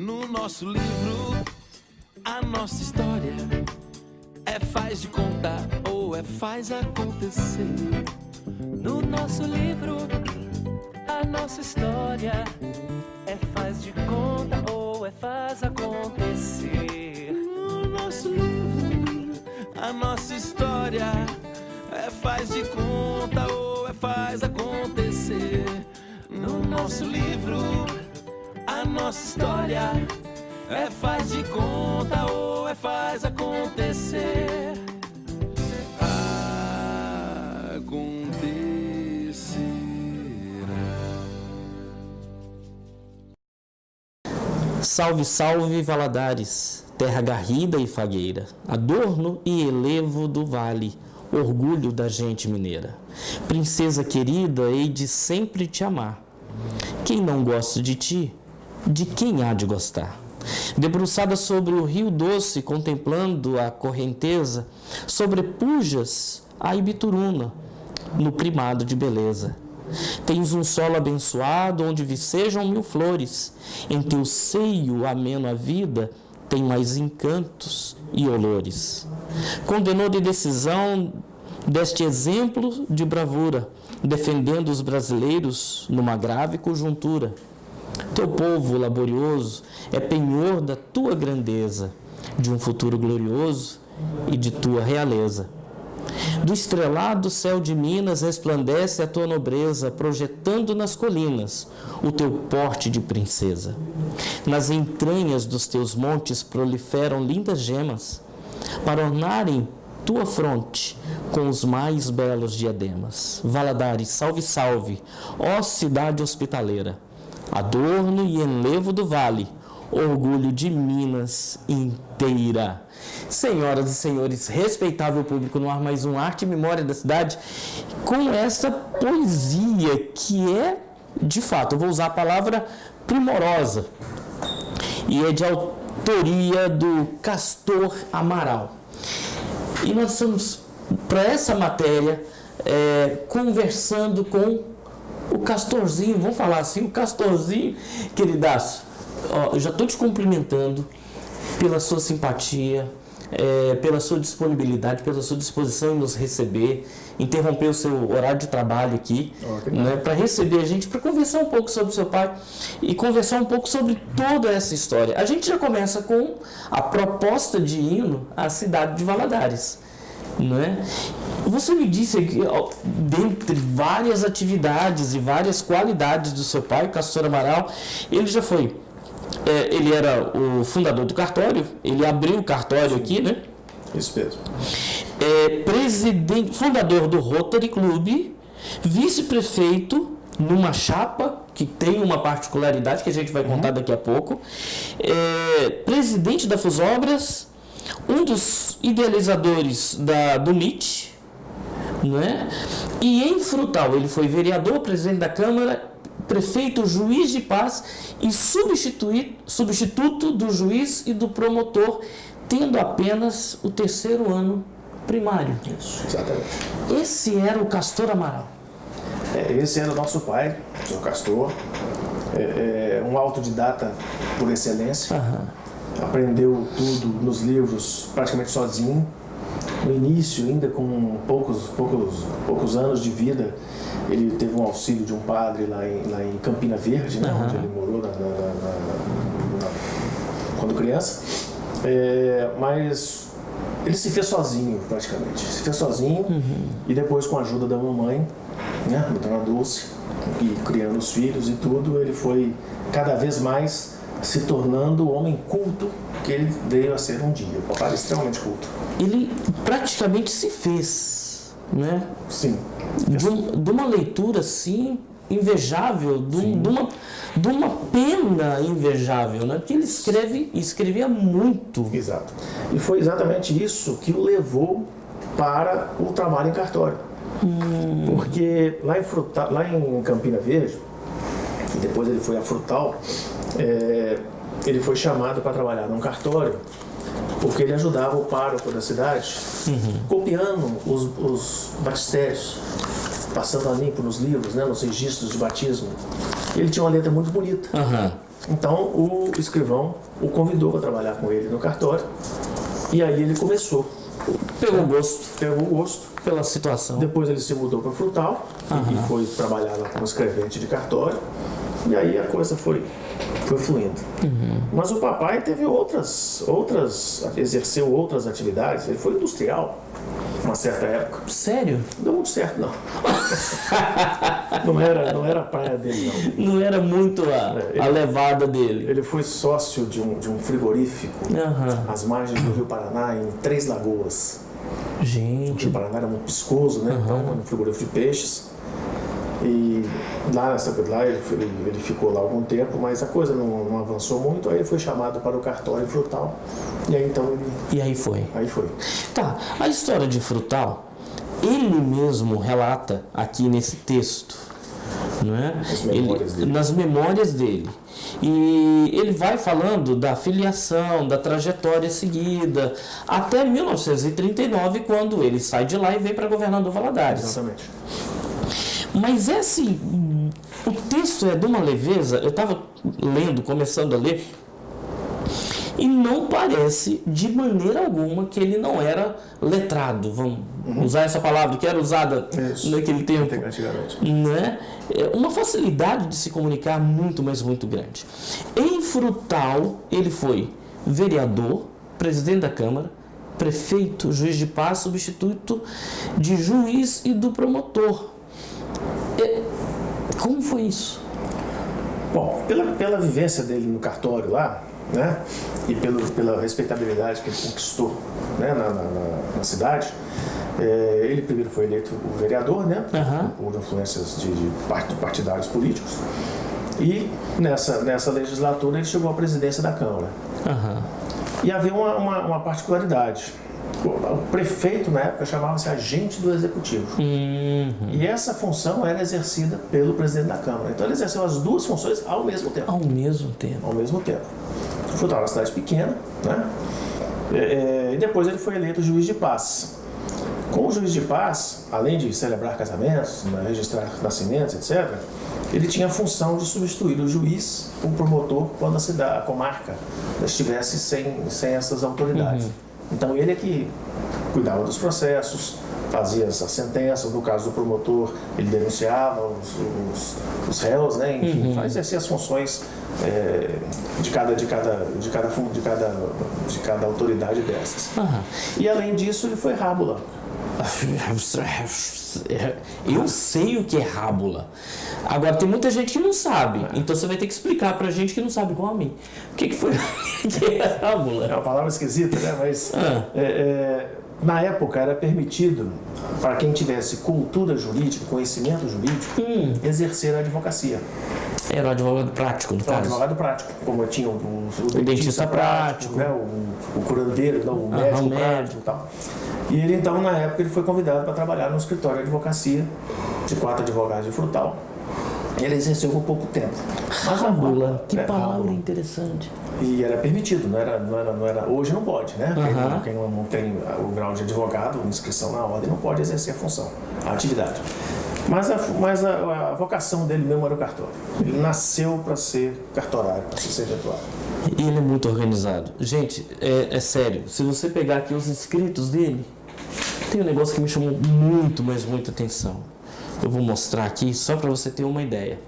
No nosso livro, a nossa história é faz de contar ou é faz acontecer. No nosso livro, a nossa história é faz de conta ou é faz acontecer. No nosso livro, a nossa história é faz de conta ou é faz acontecer. No nosso livro, a nossa história é faz de conta ou é faz acontecer. Salve, salve, Valadares, terra garrida e fagueira, adorno e elevo do vale, orgulho da gente mineira. Princesa querida, hei de sempre te amar. Quem não gosta de ti, de quem há de gostar? Debruçada sobre o rio doce, contemplando a correnteza, sobrepujas a Ibituruna, no primado de beleza. Tens um solo abençoado, onde vicejam mil flores. Em teu seio, ameno a vida, tem mais encantos e olores. Condenou de decisão deste exemplo de bravura, defendendo os brasileiros numa grave conjuntura. Teu povo laborioso é penhor da tua grandeza, de um futuro glorioso e de tua realeza. Do estrelado céu de Minas resplandece a tua nobreza, projetando nas colinas o teu porte de princesa. Nas entranhas dos teus montes proliferam lindas gemas, para ornarem tua fronte com os mais belos diademas. Valadares, salve, salve, ó cidade hospitaleira, adorno e enlevo do vale, orgulho de Minas inteira. Senhoras e senhores, respeitável público, no ar mais um Arte e Memória da Cidade, com essa poesia que é, de fato, eu vou usar a palavra primorosa, e é de autoria do Castor Amaral. E nós estamos, para essa matéria, conversando com o Castorzinho, vamos falar assim, o Castorzinho, queridaço. Ó, eu já estou te cumprimentando pela sua simpatia, pela sua disponibilidade, pela sua disposição em nos receber, interromper o seu horário de trabalho aqui, né, para receber a gente, para conversar um pouco sobre o seu pai e conversar um pouco sobre toda essa história. A gente já começa com a proposta de hino à cidade de Valadares, né? Você me disse que, dentre várias atividades e várias qualidades do seu pai, o Castor Amaral, ele já foi... ele era o fundador do cartório, ele abriu o cartório aqui, né? Isso mesmo. Fundador do Rotary Club, vice-prefeito numa chapa que tem uma particularidade que a gente vai contar daqui a pouco, presidente da FUSOBRAS, um dos idealizadores do MIT, né? E em Frutal ele foi vereador, presidente da Câmara, prefeito, juiz de paz e substituto do juiz e do promotor, tendo apenas o terceiro ano primário. Isso, exatamente. Esse era o Castor Amaral. Esse era o nosso pai, o Sr. Castor, um autodidata por excelência. Aprendeu tudo nos livros praticamente sozinho. No início, ainda com poucos anos de vida, ele teve um auxílio de um padre lá em Campina Verde, né, onde ele morou quando criança. Mas ele se fez sozinho, praticamente. Se fez sozinho e depois, com a ajuda da mamãe, né, da Dona Dulce, e criando os filhos e tudo, ele foi cada vez mais se tornando o homem culto que ele veio a ser um dia. O papai era extremamente culto. Ele praticamente se fez, né? Sim. De uma leitura assim invejável, de uma pena invejável, né? Porque ele escrevia muito. Exato. E foi exatamente isso que o levou para o trabalho em cartório. Porque lá em Campina Verde, e depois ele foi a Frutal, ele foi chamado para trabalhar num cartório, porque ele ajudava o pároco da cidade, copiando os batistérios, passando a limpo nos livros, né, nos registros de batismo. Ele tinha uma letra muito bonita. Então o escrivão o convidou para trabalhar com ele no cartório e aí ele começou. Pegou gosto Pegou o gosto. pela situação. Depois ele se mudou para Frutal e foi trabalhar lá como escrevente de cartório. E aí a coisa foi fluindo. Mas o papai teve exerceu outras atividades. Ele foi industrial, uma certa época. Sério? Não deu muito certo, não. não era a praia dele, não. Não era muito a levada dele. Ele foi sócio de um frigorífico às margens do Rio Paraná, em Três Lagoas. O Gente. Rio Paraná era muito piscoso, né? Então, era um frigorífico de peixes. E lá ele ficou lá algum tempo, mas a coisa não avançou muito. Aí ele foi chamado para o cartório em Frutal. E aí então ele. E aí foi. Aí foi. Tá, a história de Frutal, ele mesmo relata aqui nesse texto, não é? Nas memórias dele. E ele vai falando da filiação, da trajetória seguida, até 1939, quando ele sai de lá e vem para Governador Valadares. Exatamente. Mas é assim, o texto é de uma leveza, eu estava lendo, começando a ler, e não parece de maneira alguma que ele não era letrado, vamos usar essa palavra que era usada naquele tempo, né? Uma facilidade de se comunicar muito, mas muito grande. Em Frutal, ele foi vereador, presidente da Câmara, prefeito, juiz de paz, substituto de juiz e do promotor. Como foi isso? Bom, pela vivência dele no cartório lá, né, e pela respeitabilidade que ele conquistou, né, na cidade, ele primeiro foi eleito o vereador, né, por influências de partidários políticos, e nessa legislatura ele chegou à presidência da Câmara. E havia uma particularidade. O prefeito, na época, chamava-se agente do executivo. E essa função era exercida pelo presidente da Câmara. Então ele exerceu as duas funções ao mesmo tempo. Ao mesmo tempo. Ao mesmo tempo. Frutal era uma cidade pequena, né? E depois ele foi eleito juiz de paz. Como juiz de paz, além de celebrar casamentos, registrar nascimentos, etc., ele tinha a função de substituir o juiz, o promotor, quando a comarca estivesse sem essas autoridades. Então ele é que cuidava dos processos, fazia as sentenças. No caso do promotor, ele denunciava os réus, né? Enfim, exercia as funções de cada autoridade dessas. E além disso, ele foi rábula. Eu sei o que é rábula. Agora tem muita gente que não sabe. Então você vai ter que explicar pra gente que não sabe, igual a mim. O que foi que é rábula? É uma palavra esquisita, né? Mas na época era permitido para quem tivesse cultura jurídica, conhecimento jurídico, exercer a advocacia. Era o advogado prático, no caso. O advogado prático, como tinha o dentista prático, né? o curandeiro, o médico prático e tal. E ele, então, na época, ele foi convidado para trabalhar no escritório de advocacia de 4 advogados de Frutal. Ele exerceu por pouco tempo. Mas rábula, que palavra interessante. E era permitido, não era, hoje não pode, né? Quem não tem o grau de advogado, inscrição na ordem, não pode exercer a função, a atividade. Mas a vocação dele mesmo era o cartório. Ele nasceu para ser cartorário, para ser serventuário. E ele é muito organizado. Gente, é sério, se você pegar aqui os escritos dele, tem um negócio que me chamou muito, mas muita atenção. Eu vou mostrar aqui só para você ter uma ideia.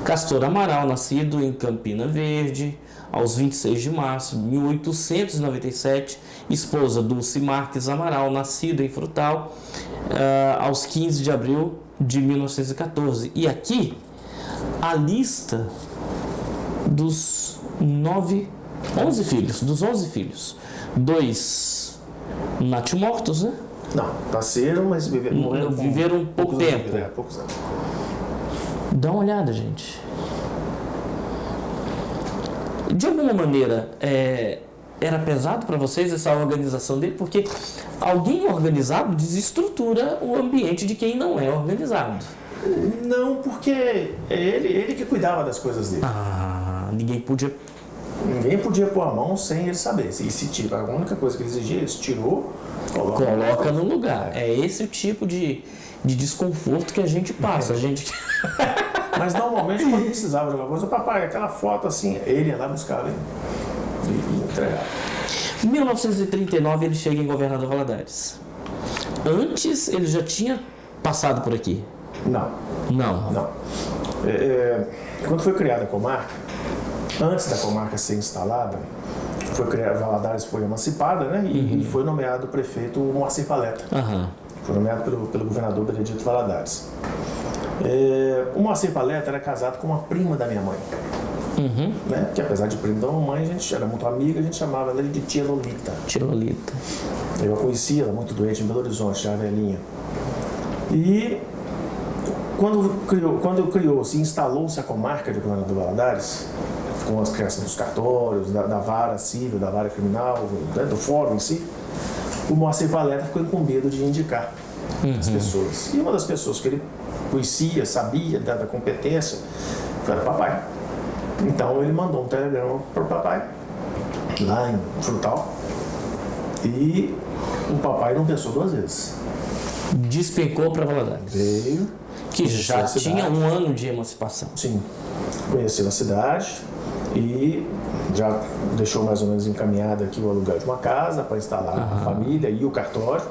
Castor Amaral, nascido em Campina Verde, aos 26 de março de 1897, esposa Dulce Marques Amaral, nascida em Frutal, aos 15 de abril de 1914. E aqui, a lista dos 11 filhos, dos 11 filhos. 2 natimortos, né? Não, nasceram, mas viveram pouco tempo. Poucos anos. Dá uma olhada, gente. De alguma maneira, era pesado para vocês essa organização dele? Porque alguém organizado desestrutura o ambiente de quem não é organizado. Não, porque é ele que cuidava das coisas dele. Ninguém podia pôr a mão sem ele saber. E se tira, a única coisa que ele exigia, ele tirou, coloca no lugar. É esse o tipo de desconforto que a gente passa. A gente Mas normalmente quando precisava de alguma coisa, o papai, aquela foto assim, ele ia lá buscar e entregava. Em 1939 ele chega em Governador Valadares. Antes ele já tinha passado por aqui? Não. Quando foi criada a comarca, antes da comarca ser instalada, Valadares foi emancipada, né? E foi nomeado prefeito Moacir Paleta. Foi nomeado pelo governador Benedito Valadares. O Moacir Paleta era casado com uma prima da minha mãe. Né? Que apesar de primo da mamãe, a gente era muito amiga, a gente chamava ela de tia Lolita. Tia Lolita. Eu a conhecia, ela muito doente em Belo Horizonte, já velhinha. E quando criou-se e instalou-se a comarca de Governador Valadares, com as criações dos cartórios, da vara civil, da vara criminal, né, do fórum em si, o Moacir Paleta ficou incumbido de indicar as pessoas. E uma das pessoas que ele conhecia, sabia da competência, foi o papai. Então ele mandou um telegrama para o papai, lá em Frutal, e o papai não pensou duas vezes. Despencou para Valadares. Veio. Que já tinha um ano de emancipação. Sim. Conheceu a cidade e já deixou mais ou menos encaminhado aqui o aluguel de uma casa para instalar a família e o cartório.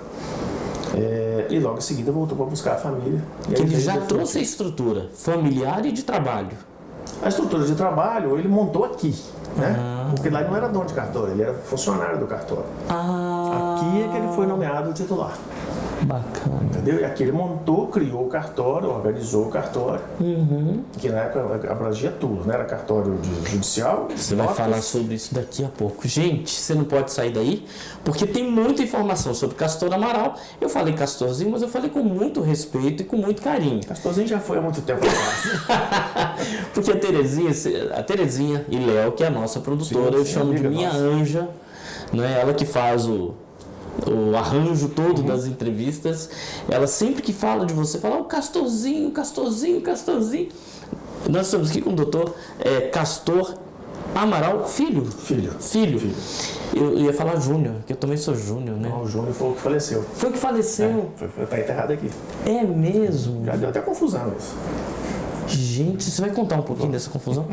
E logo em seguida voltou para buscar a família. Que ele já trouxe a estrutura familiar e de trabalho. A estrutura de trabalho ele montou aqui, né? Porque lá ele não era dono de cartório, ele era funcionário do cartório. Aqui é que ele foi nomeado titular. Bacana. Entendeu? E aqui ele montou, criou o cartório, organizou o cartório, que na época abrangia tudo, né? Era cartório judicial. Você vai falar sobre isso daqui a pouco. Gente, você não pode sair daí, porque tem muita informação sobre Castor Amaral. Eu falei Castorzinho, mas eu falei com muito respeito e com muito carinho. Castorzinho já foi há muito tempo atrás. Porque a Terezinha e Léo, que é a nossa produtora, eu chamo de minha anja, né? Ela que faz o arranjo todo das entrevistas. Ela sempre que fala de você, fala o Castorzinho. Nós estamos aqui com o doutor Castor Amaral Filho. Eu ia falar Júnior, que eu também sou Júnior, né? Não, o Júnior foi o que faleceu. Foi o que faleceu? Tá enterrado aqui. É mesmo? Já deu até confusão isso. Gente, você vai contar um pouquinho dessa confusão?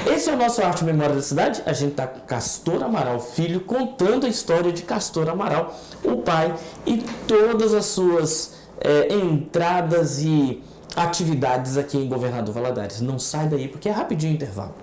Esse é o nosso Arte e Memória da Cidade. A gente está com Castor Amaral Filho, contando a história de Castor Amaral, o pai, e todas as suas entradas e atividades aqui em Governador Valadares. Não sai daí, porque é rapidinho o intervalo.